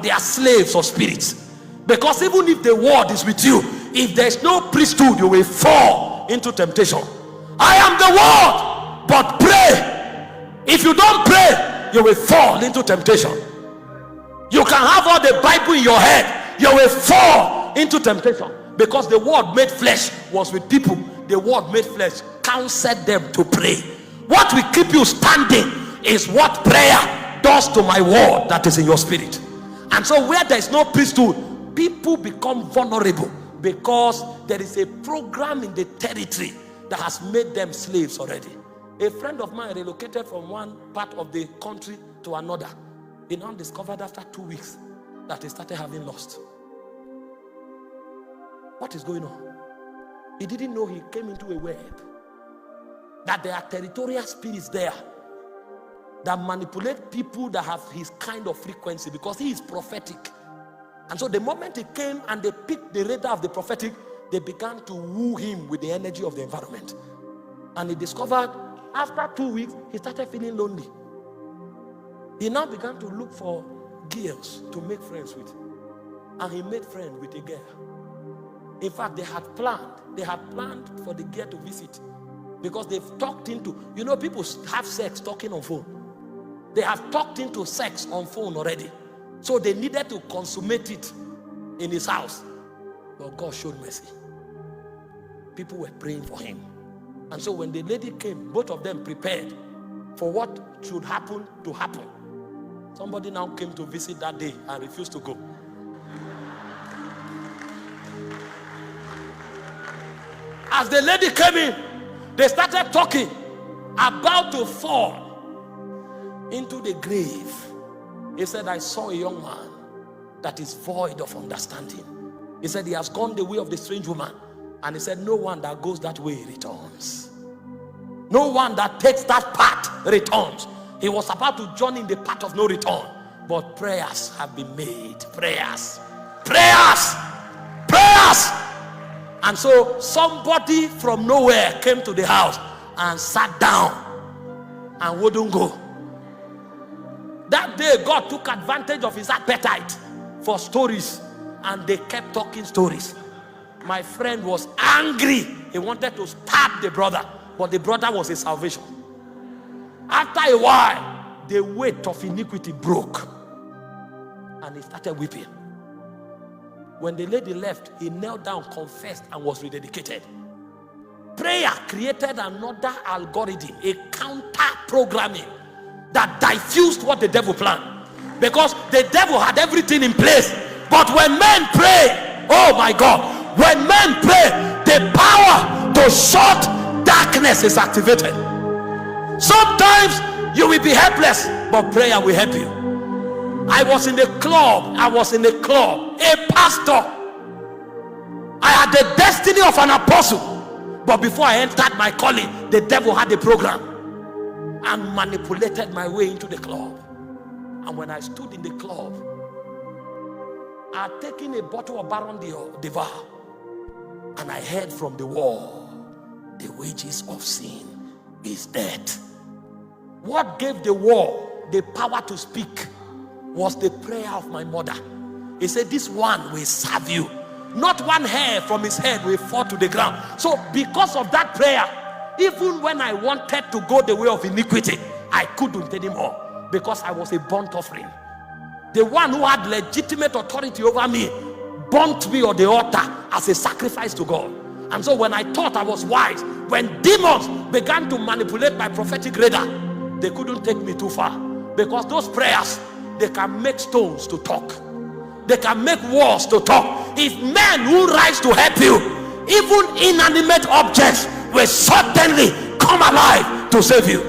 they are slaves of spirits. Because even if the word is with you, if there's no priesthood, you will fall into temptation. I am the word, but pray. If you don't pray, you will fall into temptation. You can have all the Bible in your head, you will fall into temptation. Because the word made flesh was with people. The word made flesh counseled them to pray. What will keep you standing is what prayer does to my word that is in your spirit. And so where there is no priesthood, people become vulnerable because there is a program in the territory that has made them slaves already. A friend of mine relocated from one part of the country to another. He now discovered after 2 weeks that he started having lust. What is going on? He didn't know he came into a web. That there are territorial spirits there that manipulate people that have his kind of frequency, because he is prophetic. And so the moment he came and they picked the radar of the prophetic, they began to woo him with the energy of the environment. And he discovered after 2 weeks, he started feeling lonely. He now began to look for girls to make friends with. And he made friends with a girl. In fact, they had planned for the girl to visit, because they've talked into, people have sex talking on phone. They have talked into sex on phone already. So they needed to consummate it in his house. But God showed mercy. People were praying for him. And so when the lady came, both of them prepared for what should happen to happen. Somebody now came to visit that day and refused to go. As the lady came in, they started talking, about to fall into the grave. He said, I saw a young man that is void of understanding. He said, he has gone the way of the strange woman. And he said, no one that goes that way returns. No one that takes that path returns. He was about to join in the path of no return. But prayers have been made. Prayers. And so somebody from nowhere came to the house and sat down and wouldn't go. That day, God took advantage of his appetite for stories, and they kept talking stories. My friend was angry. He wanted to stab the brother, but the brother was his salvation. After a while, the weight of iniquity broke, and he started weeping. When the lady left, he knelt down, confessed, and was rededicated. Prayer created another algorithm, a counter-programming that diffused what the devil planned. Because the devil had everything in place. But when men pray, oh my God, when men pray, the power to shut darkness is activated. Sometimes you will be helpless, but prayer will help you. I was in a club, a pastor. I had the destiny of an apostle, but before I entered my calling, the devil had a program and manipulated my way into the club. And when I stood in the club, I had taken a bottle of Baron Devar, and I heard from the wall, the wages of sin is death. What gave the wall the power to speak was the prayer of my mother. He said, this one will serve you. Not one hair from his head will fall to the ground. So because of that prayer, even when I wanted to go the way of iniquity, I couldn't anymore, because I was a burnt offering. The one who had legitimate authority over me burnt me on the altar as a sacrifice to God. And so when I thought I was wise, when demons began to manipulate my prophetic radar, they couldn't take me too far, because those prayers, they can make stones to talk. They can make walls to talk. If men who rise to help you, even inanimate objects will certainly come alive to save you.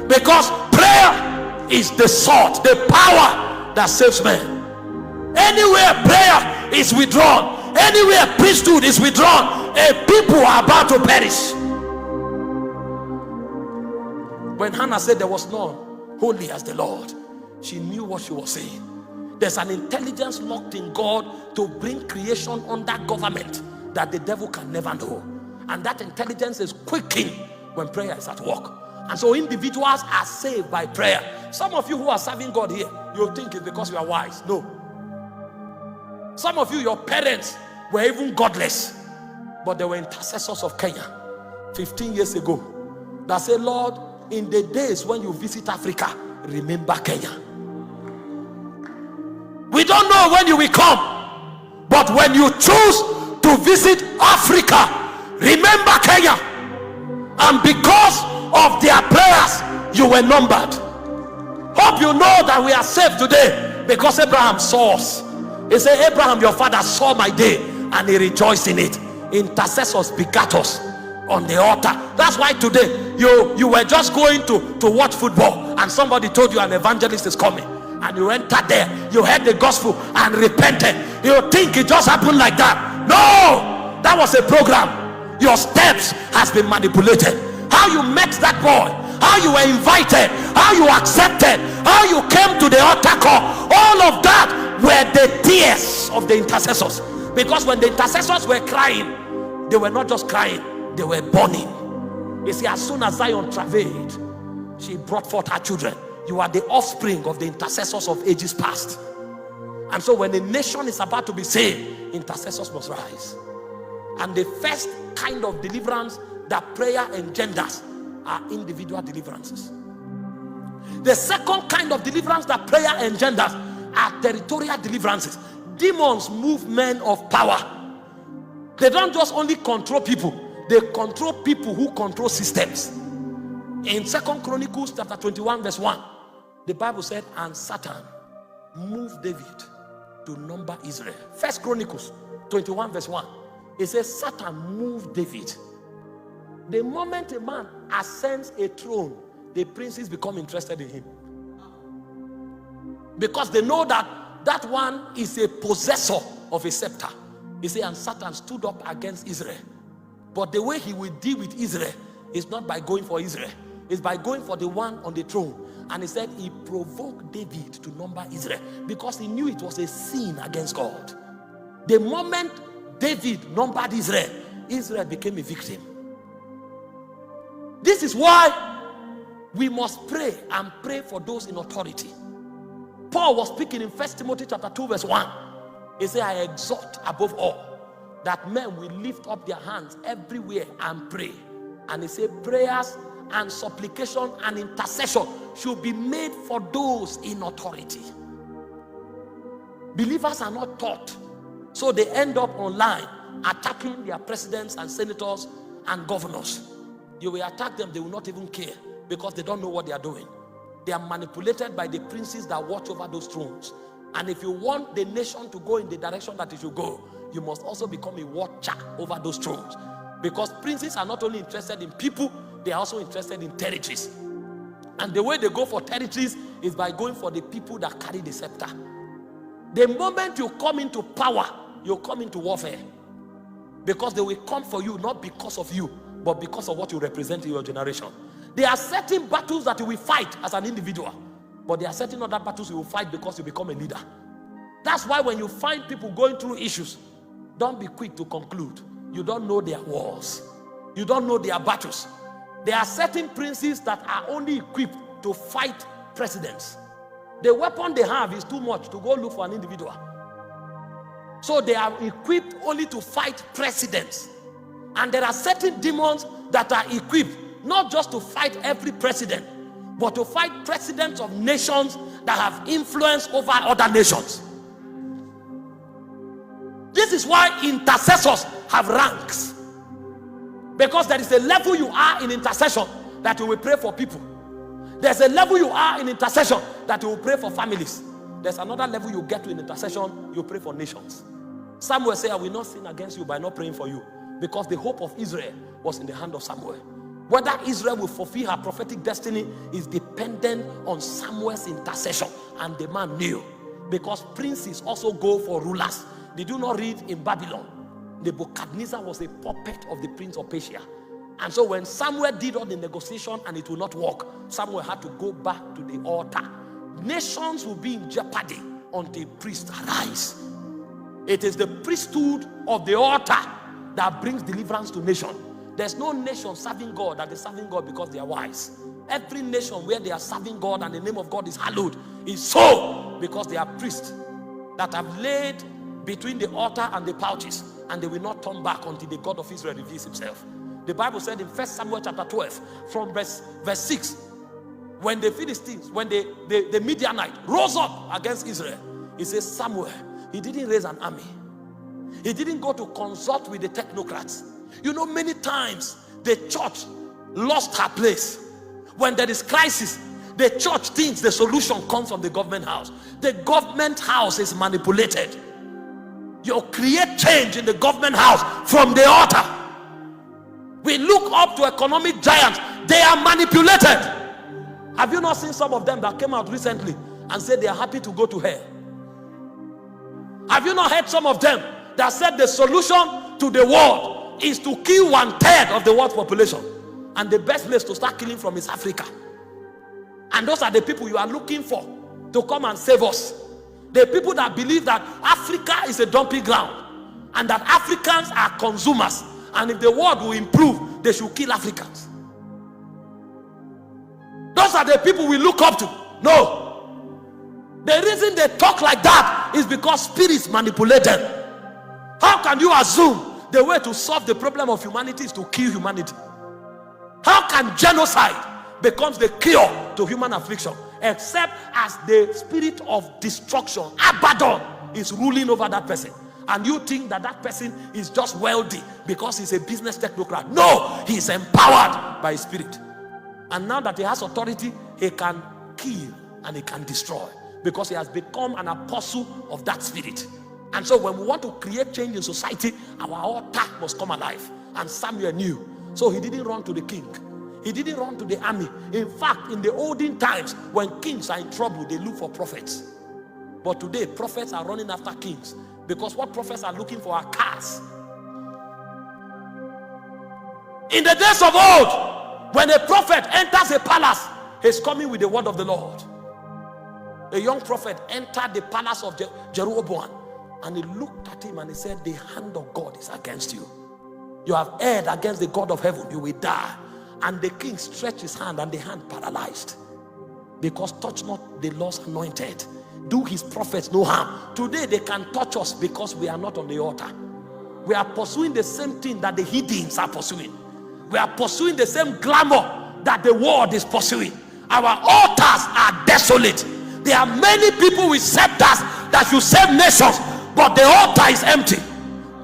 Because prayer is the sword, the power that saves men. Anywhere prayer is withdrawn, anywhere priesthood is withdrawn, a people are about to perish. When Hannah said there was none holy as the Lord, she knew what she was saying. There's an intelligence locked in God to bring creation under government that the devil can never know. And that intelligence is quickened when prayer is at work. And so individuals are saved by prayer. Some of you who are serving God here, you think it's because you are wise. No. Some of you, your parents were even godless, but they were intercessors of Kenya 15 years ago that said, Lord, in the days when you visit Africa, remember Kenya. We don't know when you will come, but when you choose to visit Africa, remember Kenya. And because of their prayers, you were numbered. Hope you know that we are saved today because Abraham saw us. He said, Abraham, your father saw my day and he rejoiced in it. Intercessors begat us on the altar. That's why today you were just going to watch football and somebody told you an evangelist is coming, and you entered there, you heard the gospel and repented. You think it just happened like that? No, that was a program. Your steps has been manipulated. How you met that boy, how you were invited, how you accepted, how you came to the altar call, all of that were the tears of the intercessors. Because when the intercessors were crying, they were not just crying, they were burning. You see, as soon as Zion travailed, she brought forth her children. You are the offspring of the intercessors of ages past. And so when a nation is about to be saved, intercessors must rise. And the first kind of deliverance that prayer engenders are individual deliverances. The second kind of deliverance that prayer engenders are territorial deliverances. Demons move men of power. They don't just only control people, they control people who control systems. In 2 Chronicles chapter 21 verse 1, the Bible said, and Satan moved David to number Israel. 1 Chronicles 21 verse 1, it says Satan moved David. The moment a man ascends a throne, the princes become interested in him, because they know that that one is a possessor of a scepter. He said, and Satan stood up against Israel. But the way he will deal with Israel is not by going for Israel, it's by going for the one on the throne. And he said he provoked David to number Israel because he knew it was a sin against God. The moment David numbered Israel, Israel became a victim. This is why we must pray, and pray for those in authority. Paul was speaking in 1 Timothy chapter 2 verse 1. He said, I exhort above all that men will lift up their hands everywhere and pray. And he said prayers and supplication and intercession should be made for those in authority. Believers are not taught, so they end up online attacking their presidents and senators and governors. You will attack them, they will not even care, because they don't know what they are doing. They are manipulated by the princes that watch over those thrones. And if you want the nation to go in the direction that it should go, you must also become a watcher over those thrones. Because princes are not only interested in people, they are also interested in territories. And the way they go for territories is by going for the people that carry the scepter. The moment you come into power, you come into warfare. Because they will come for you, not because of you, but because of what you represent in your generation. There are certain battles that you will fight as an individual, but there are certain other battles you will fight because you become a leader. That's why when you find people going through issues, don't be quick to conclude. You don't know their wars. You don't know their battles. There are certain princes that are only equipped to fight presidents. The weapon they have is too much to go look for an individual. So they are equipped only to fight presidents. And there are certain demons that are equipped not just to fight every president, but to fight presidents of nations that have influence over other nations. This is why intercessors have ranks. Because there is a level you are in intercession that you will pray for people. There's a level you are in intercession that you will pray for families. There's another level you get to in intercession, you pray for nations. Samuel said, I will not sin against you by not praying for you. Because the hope of Israel was in the hand of Samuel. Whether Israel will fulfill her prophetic destiny is dependent on Samuel's intercession. And the man knew. Because princes also go for rulers. Did you not read in Babylon? Nebuchadnezzar was a puppet of the prince of Persia. And so when Samuel did all the negotiation and it will not work, Samuel had to go back to the altar. Nations will be in jeopardy until priests arise. It is the priesthood of the altar that brings deliverance to nations. There's no nation serving God that is serving God because they are wise. Every nation where they are serving God and the name of God is hallowed is so because they are priests that have laid between the altar and the pouches, and they will not turn back until the God of Israel reveals himself. The Bible said in 1 Samuel chapter 12, from verse 6, when the Philistines, when the Midianite rose up against Israel, he says, Samuel, he didn't raise an army. He didn't go to consult with the technocrats. You know, many times the church lost her place. When there is crisis, the church thinks the solution comes from the government house. The government house is manipulated. You create change in the government house from the altar. We look up to economic giants. They are manipulated. Have you not seen some of them that came out recently and said they are happy to go to hell? Have you not heard some of them that said the solution to the world is to kill 1/3 of the world's population, and the best place to start killing from is Africa? And those are the people you are looking for to come and save us. The people that believe that Africa is a dumping ground and that Africans are consumers, and if the world will improve, they should kill Africans. Those are the people we look up to. No. The reason they talk like that is because spirits manipulate them. How can you assume the way to solve the problem of humanity is to kill humanity? How can genocide becomes the cure to human affliction, except as the spirit of destruction, Abaddon, is ruling over that person? And you think that that person is just wealthy because he's a business technocrat. No, he's empowered by spirit. And now that he has authority, he can kill and he can destroy, because he has become an apostle of that spirit. And so when we want to create change in society, our altar must come alive. And Samuel knew. So he didn't run to the king. He didn't run to the army. In fact, in the olden times, when kings are in trouble, they look for prophets. But today, prophets are running after kings, because what prophets are looking for are cars. In the days of old, when a prophet enters a palace, he's coming with the word of the Lord. A young prophet entered the palace of Jeroboam, and he looked at him and he said, the hand of God is against you. You have erred against the God of heaven, you will die. And the king stretched his hand, and the hand paralyzed. Because touch not the Lord's anointed, do his prophets no harm. Today they can touch us because we are not on the altar. We are pursuing the same thing that the heathens are pursuing. We are pursuing the same glamour that the world is pursuing. Our altars are desolate. There are many people with scepters that should save nations, but the altar is empty.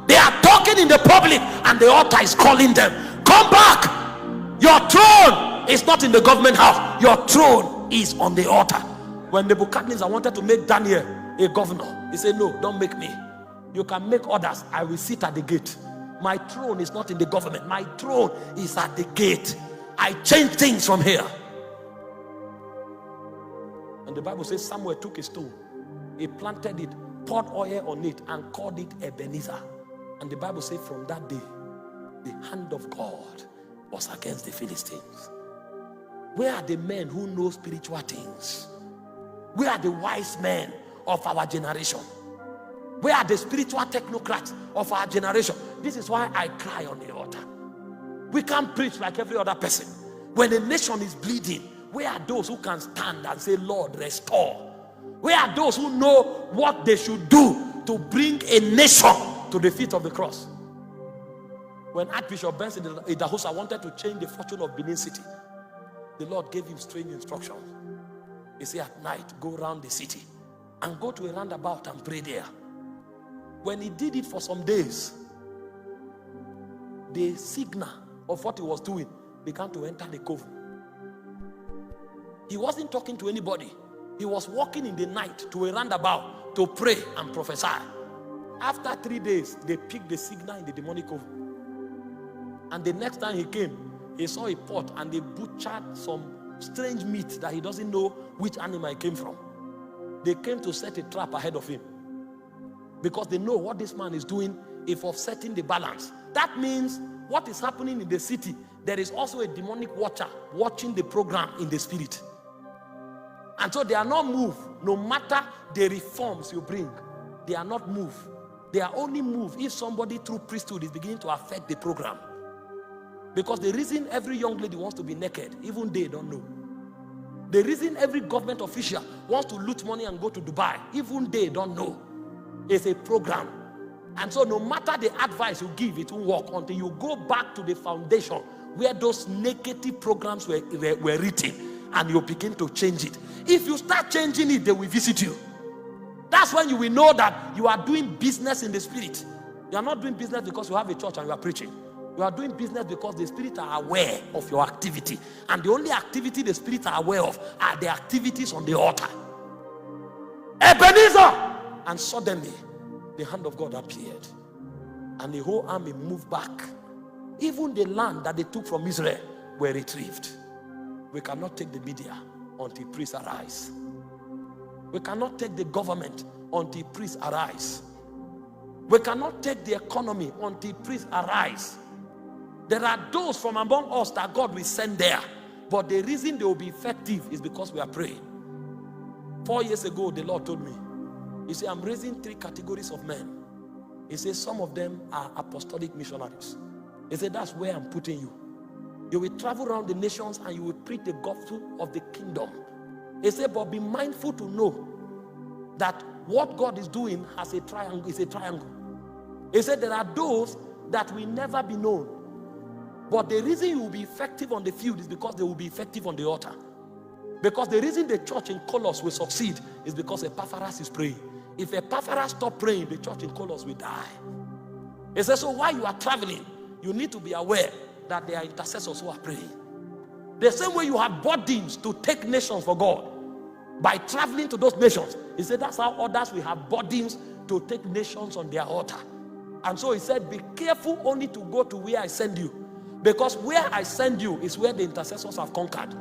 They are talking in the public and the altar is calling them, come back. Your throne is not in the government house. Your throne is on the altar. When Nebuchadnezzar wanted to make Daniel a governor, he said, no, don't make me. You can make others. I will sit at the gate. My throne is not in the government. My throne is at the gate. I change things from here. And the Bible says Samuel took a stone, he planted it, poured oil on it, and called it Ebenezer. And the Bible says from that day, the hand of God was against the Philistines. Where are the men who know spiritual things? Where are the wise men of our generation? Where are the spiritual technocrats of our generation? This is why I cry on the altar. We can't preach like every other person. When a nation is bleeding, where are those who can stand and say, Lord, restore? Where are those who know what they should do to bring a nation to the feet of the cross? When Archbishop Benson Idahosa wanted to change the fortune of Benin City, the Lord gave him strange instructions. He said, at night, go around the city and go to a roundabout and pray there. When he did it for some days, the signal of what he was doing began to enter the cove. He wasn't talking to anybody. He was walking in the night to a roundabout to pray and prophesy. After 3 days, they picked the signal in the demonic cove. And the next time he came, he saw a pot and they butchered some strange meat that he doesn't know which animal it came from. They came to set a trap ahead of him, because they know what this man is doing is offsetting the balance. That means what is happening in the city, there is also a demonic watcher watching the program in the spirit. And so they are not moved. No matter the reforms you bring, they are not moved. They are only moved if somebody through priesthood is beginning to affect the program. Because the reason every young lady wants to be naked, even they don't know. The reason every government official wants to loot money and go to Dubai, even they don't know. It's a program. And so no matter the advice you give, it won't work until you go back to the foundation where those negative programs were written, and you begin to change it. If you start changing it, they will visit you. That's when you will know that you are doing business in the spirit. You are not doing business because you have a church and you are preaching. You are doing business because the spirit are aware of your activity. And the only activity the spirit are aware of are the activities on the altar. Ebenezer! And suddenly, the hand of God appeared. And the whole army moved back. Even the land that they took from Israel were retrieved. We cannot take the media until priests arise. We cannot take the government until priests arise. We cannot take the economy until priests arise. There are those from among us that God will send there. But the reason they will be effective is because we are praying. 4 years ago, the Lord told me, He said, I'm raising 3 categories of men. He said, some of them are apostolic missionaries. He said, that's where I'm putting you. You will travel around the nations and you will preach the gospel of the kingdom. He said, but be mindful to know that what God is doing has a triangle, is a triangle. He said, there are those that will never be known. But the reason you will be effective on the field is because they will be effective on the altar. Because the reason the church in Colossus will succeed is because Epaphras is praying. If Epaphras stop praying, the church in Colossus will die. He says, so while you are traveling, you need to be aware that there are intercessors who are praying. The same way you have burdens to take nations for God by traveling to those nations. He said that's how others will have burdens to take nations on their altar. And so he said, be careful only to go to where I send you. Because where I send you is where the intercessors have conquered.